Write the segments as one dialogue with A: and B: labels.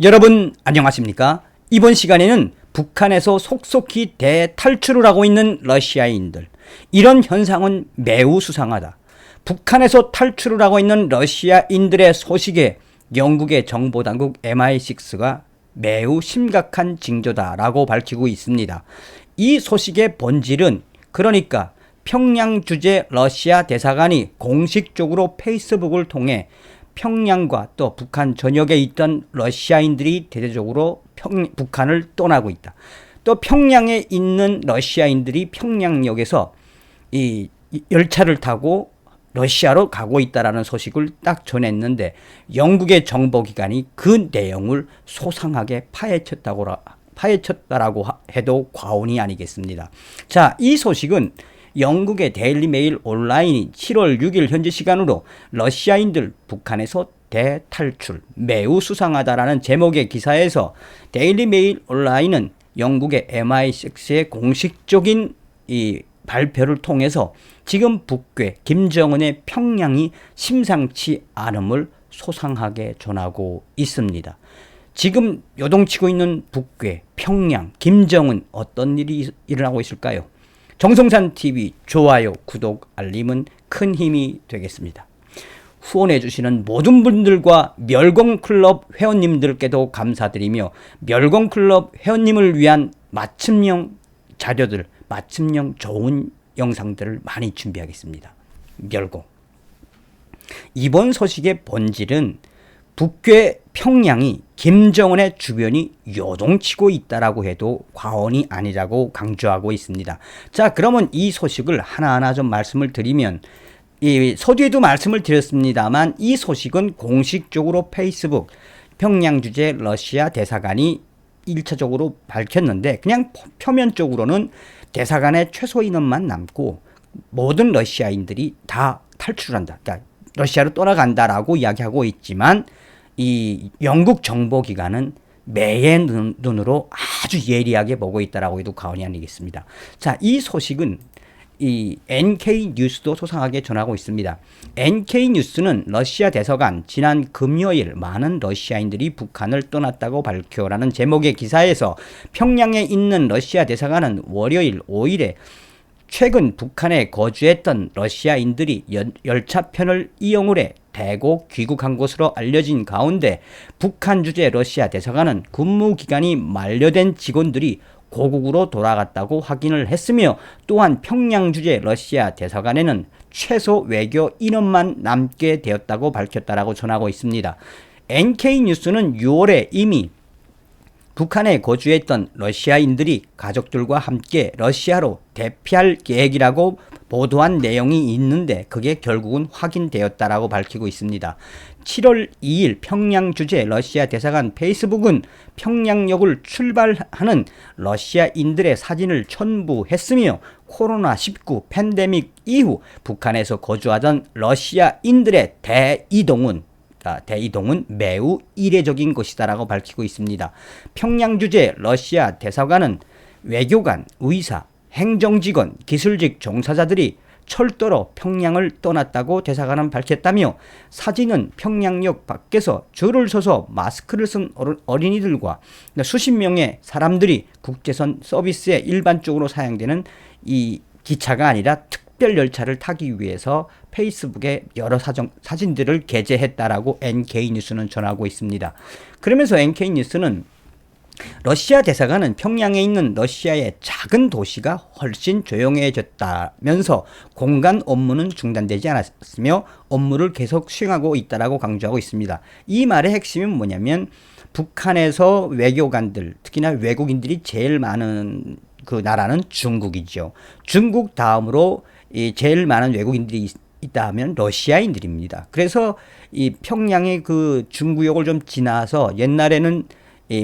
A: 여러분 안녕하십니까? 이번 시간에는 북한에서 속속히 대탈출을 하고 있는 러시아인들, 이런 현상은 매우 수상하다. 북한에서 탈출을 하고 있는 러시아인들의 소식에 영국의 정보당국 MI6가 매우 심각한 징조다라고 밝히고 있습니다. 이 소식의 본질은, 그러니까 평양 주재 러시아 대사관이 공식적으로 페이스북을 통해 평양과 또 북한 전역에 있던 러시아인들이 대대적으로 북한을 떠나고 있다. 또 평양에 있는 러시아인들이 평양역에서 이 열차를 타고 러시아로 가고 있다라는 소식을 딱 전했는데, 영국의 정보기관이 그 내용을 소상하게 파헤쳤다라고 해도 과언이 아니겠습니다. 자, 이 소식은 영국의 데일리 메일 온라인이 7월 6일 현지 시간으로 러시아인들 북한에서 대탈출 매우 수상하다라는 제목의 기사에서, 데일리 메일 온라인은 영국의 MI6의 공식적인 이 발표를 통해서 지금 북괴 김정은의 평양이 심상치 않음을 소상하게 전하고 있습니다. 지금 요동치고 있는 북괴, 평양, 김정은, 어떤 일이 일어나고 있을까요? 정성산TV 좋아요, 구독, 알림은 큰 힘이 되겠습니다. 후원해주시는 모든 분들과 멸공클럽 회원님들께도 감사드리며, 멸공클럽 회원님을 위한 맞춤형 자료들, 맞춤형 좋은 영상들을 많이 준비하겠습니다. 멸공. 이번 소식의 본질은 북괴 평양이 김정은의 주변이 요동치고 있다라고 해도 과언이 아니라고 강조하고 있습니다. 자, 그러면 이 소식을 하나하나 좀 말씀을 드리면, 이 서두에도 말씀을 드렸습니다만, 이 소식은 공식적으로 페이스북 평양 주재 러시아 대사관이 1차적으로 밝혔는데, 그냥 표면적으로는 대사관의 최소 인원만 남고 모든 러시아인들이 다 탈출한다, 그러니까 러시아로 떠나간다라고 이야기하고 있지만, 이 영국 정보기관은 매의 눈으로 아주 예리하게 보고 있다라고 해도 과언이 아니겠습니다. 자, 이 소식은 이 NK뉴스도 소상하게 전하고 있습니다. NK뉴스는 러시아 대사관 지난 금요일 많은 러시아인들이 북한을 떠났다고 발표라는 제목의 기사에서, 평양에 있는 러시아 대사관은 월요일 5일에 최근 북한에 거주했던 러시아인들이 열차편을 이용을 해 대거 귀국한 것으로 알려진 가운데, 북한 주재 러시아 대사관은 근무 기간이 만료된 직원들이 고국으로 돌아갔다고 확인을 했으며, 또한 평양 주재 러시아 대사관에는 최소 외교 인원만 남게 되었다고 밝혔다라고 전하고 있습니다. NK뉴스는 6월에 이미 북한에 거주했던 러시아인들이 가족들과 함께 러시아로 대피할 계획이라고 보도한 내용이 있는데, 그게 결국은 확인되었다라고 밝히고 있습니다. 7월 2일 평양 주재 러시아 대사관 페이스북은 평양역을 출발하는 러시아인들의 사진을 첨부했으며, 코로나19 팬데믹 이후 북한에서 거주하던 러시아인들의 대이동은 매우 이례적인 것이다라고 밝히고 있습니다. 평양 주재 러시아 대사관은 외교관, 의사, 행정직원, 기술직 종사자들이 철도로 평양을 떠났다고 대사관은 밝혔다며, 사진은 평양역 밖에서 줄을 서서 마스크를 쓴 어린이들과 수십 명의 사람들이 국제선 서비스에 일반적으로 사용되는 이 기차가 아니라 특별 열차를 타기 위해서 페이스북에 여러 사진들을 게재했다라고 NK뉴스는 전하고 있습니다. 그러면서 NK뉴스는 러시아 대사관은 평양에 있는 러시아의 작은 도시가 훨씬 조용해졌다면서 공간 업무는 중단되지 않았으며 업무를 계속 수행하고 있다라고 강조하고 있습니다. 이 말의 핵심은 뭐냐면, 북한에서 외교관들, 특히나 외국인들이 제일 많은 그 나라는 중국이죠. 중국 다음으로 제일 많은 외국인들이 있다 하면 러시아인들입니다. 그래서 이 평양의 그 중구역을 좀 지나서, 옛날에는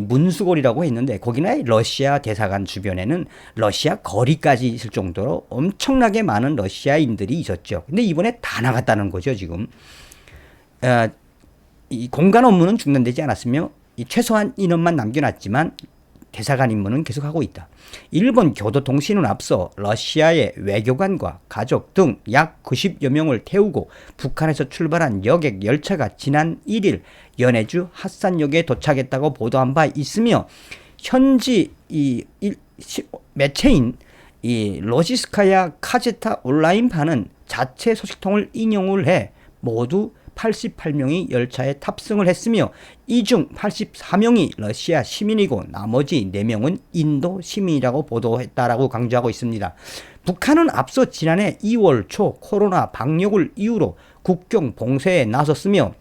A: 문수거리라고 했는데 거기나 러시아 대사관 주변에는 러시아 거리까지 있을 정도로 엄청나게 많은 러시아인들이 있었죠. 근데 이번에 다 나갔다는 거죠, 지금. 이 공간 업무는 중단되지 않았으며 이 최소한 인원만 남겨놨지만 대사관 임무는 계속하고 있다. 일본 교도통신은 앞서 러시아의 외교관과 가족 등 약 90여 명을 태우고 북한에서 출발한 여객 열차가 지난 1일 연해주 핫산역에 도착했다고 보도한 바 있으며 현지 매체인 이 로시스카야 카제타 온라인판은 자체 소식통을 인용을 해 모두 88명이 열차에 탑승을 했으며 이 중 84명이 러시아 시민이고 나머지 4명은 인도 시민이라고 보도했다라고 강조하고 있습니다. 북한은 앞서 지난해 2월 초 코로나 방역을 이유로 국경 봉쇄에 나섰으며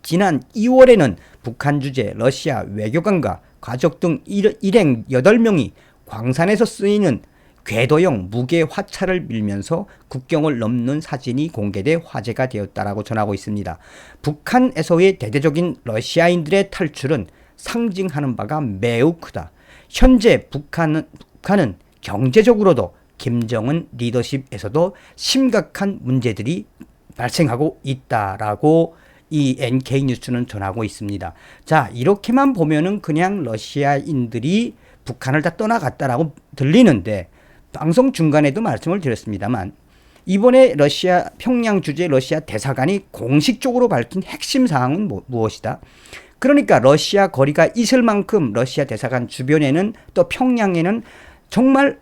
A: 지난 2월에는 북한 주재 러시아 외교관과 가족 등 일행 8명이 광산에서 쓰이는 궤도형 무게 화차를 밀면서 국경을 넘는 사진이 공개돼 화제가 되었다라고 전하고 있습니다. 북한에서의 대대적인 러시아인들의 탈출은 상징하는 바가 매우 크다. 현재 북한은 경제적으로도 김정은 리더십에서도 심각한 문제들이 발생하고 있다라고 이 NK뉴스는 전하고 있습니다. 자, 이렇게만 보면은 그냥 러시아인들이 북한을 다 떠나갔다라고 들리는데 방송 중간에도 말씀을 드렸습니다만 이번에 러시아 평양 주재 러시아 대사관이 공식적으로 밝힌 핵심 사항은 무엇이다? 그러니까 러시아 거리가 있을 만큼 러시아 대사관 주변에는 또 평양에는 정말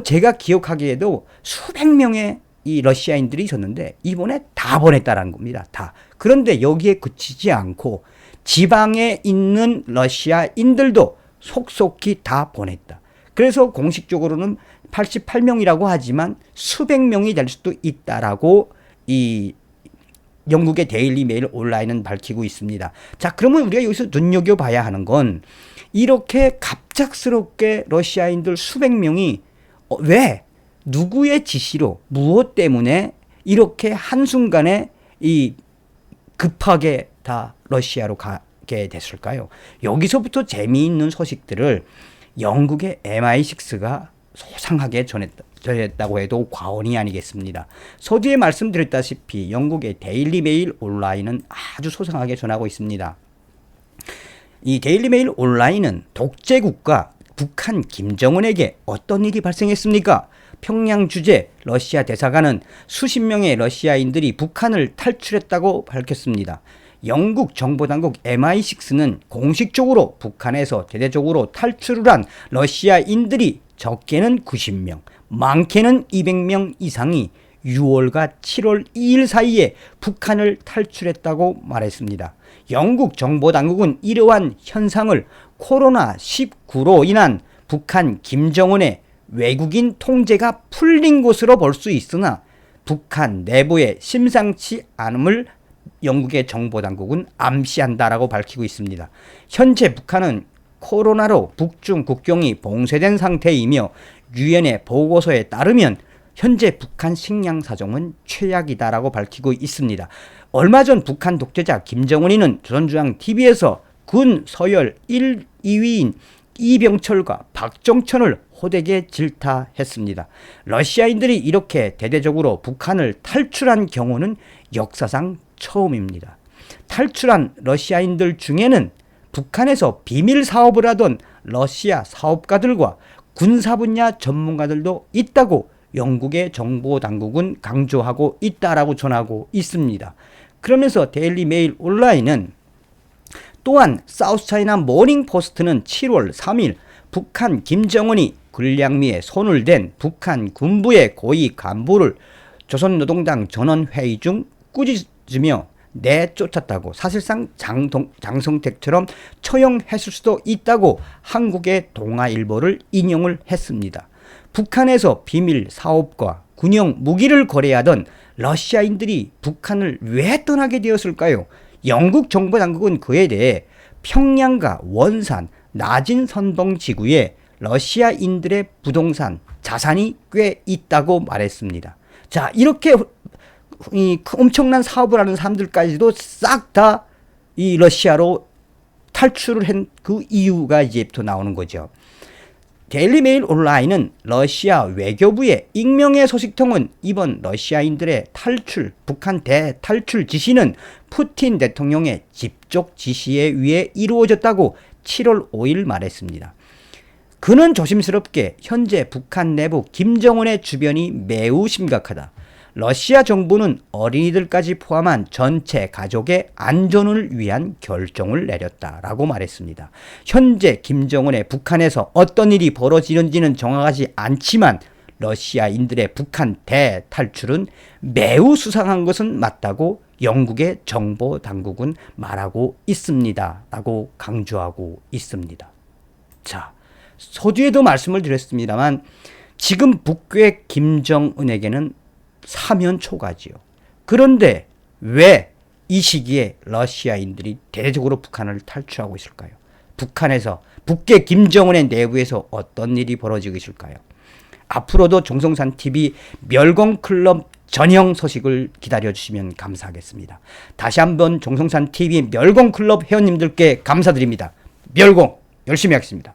A: 제가 기억하기에도 수백 명의 이 러시아인들이 있었는데 이번에 다 보냈다라는 겁니다. 다. 그런데 여기에 그치지 않고 지방에 있는 러시아인들도 속속히 다 보냈다. 그래서 공식적으로는 88명이라고 하지만 수백 명이 될 수도 있다라고 이 영국의 데일리 메일 온라인은 밝히고 있습니다. 자, 그러면 우리가 여기서 눈여겨봐야 하는 건 이렇게 갑작스럽게 러시아인들 수백 명이 왜 누구의 지시로 무엇 때문에 이렇게 한순간에 이 급하게 다 러시아로 가게 됐을까요? 여기서부터 재미있는 소식들을 영국의 MI6가 소상하게 전했다고 해도 과언이 아니겠습니다. 서두에 말씀드렸다시피 영국의 데일리 메일 온라인은 아주 소상하게 전하고 있습니다. 이 데일리 메일 온라인은 독재국가 북한 김정은에게 어떤 일이 발생했습니까? 평양 주재 러시아 대사관은 수십 명의 러시아인들이 북한을 탈출했다고 밝혔습니다. 영국 정보당국 MI6는 공식적으로 북한에서 대대적으로 탈출을 한 러시아인들이 적게는 90명, 많게는 200명 이상이 6월과 7월 2일 사이에 북한을 탈출했다고 말했습니다. 영국 정보당국은 이러한 현상을 코로나19로 인한 북한 김정은의 외국인 통제가 풀린 것으로 볼 수 있으나 북한 내부의 심상치 않음을 영국의 정보당국은 암시한다라고 밝히고 있습니다. 현재 북한은 코로나로 북중 국경이 봉쇄된 상태이며 유엔의 보고서에 따르면 현재 북한 식량 사정은 최악이다라고 밝히고 있습니다. 얼마 전 북한 독재자 김정은이는 조선중앙TV에서 군 서열 1, 2위인 이병철과 박정천을 호되게 질타했습니다. 러시아인들이 이렇게 대대적으로 북한을 탈출한 경우는 역사상 처음입니다. 탈출한 러시아인들 중에는 북한에서 비밀 사업을 하던 러시아 사업가들과 군사 분야 전문가들도 있다고 영국의 정보당국은 강조하고 있다라고 전하고 있습니다. 그러면서 데일리 메일 온라인은 또한 사우스차이나 모닝포스트는 7월 3일 북한 김정은이 군량미에 손을 댄 북한 군부의 고위 간부를 조선노동당 전원회의 중 꾸짖으며 내쫓았다고, 사실상 장성택처럼 처형했을 수도 있다고 한국의 동아일보를 인용을 했습니다. 북한에서 비밀 사업과 군용 무기를 거래하던 러시아인들이 북한을 왜 떠나게 되었을까요? 영국 정보당국은 그에 대해 평양과 원산, 나진 선봉 지구에 러시아인들의 부동산, 자산이 꽤 있다고 말했습니다. 자, 이렇게 이 엄청난 사업을 하는 사람들까지도 싹 다 이 러시아로 탈출을 한 그 이유가 이제부터 나오는 거죠. 데일리 메일 온라인은 러시아 외교부의 익명의 소식통은 이번 러시아인들의 탈출, 북한 대탈출 지시는 푸틴 대통령의 직접 지시에 의해 이루어졌다고 7월 5일 말했습니다. 그는 조심스럽게 현재 북한 내부 김정은의 주변이 매우 심각하다. 러시아 정부는 어린이들까지 포함한 전체 가족의 안전을 위한 결정을 내렸다라고 말했습니다. 현재 김정은의 북한에서 어떤 일이 벌어지는지는 정확하지 않지만 러시아인들의 북한 대탈출은 매우 수상한 것은 맞다고 영국의 정보 당국은 말하고 있습니다. 라고 강조하고 있습니다. 자, 서두에도 말씀을 드렸습니다만 지금 북괴 김정은에게는 사면 초가지요. 그런데 왜 이 시기에 러시아인들이 대대적으로 북한을 탈출하고 있을까요? 북한에서 북괴 김정은의 내부에서 어떤 일이 벌어지고 있을까요? 앞으로도 정성산TV 멸공클럽 전형 소식을 기다려주시면 감사하겠습니다. 다시 한번 정성산TV 멸공클럽 회원님들께 감사드립니다. 멸공 열심히 하겠습니다.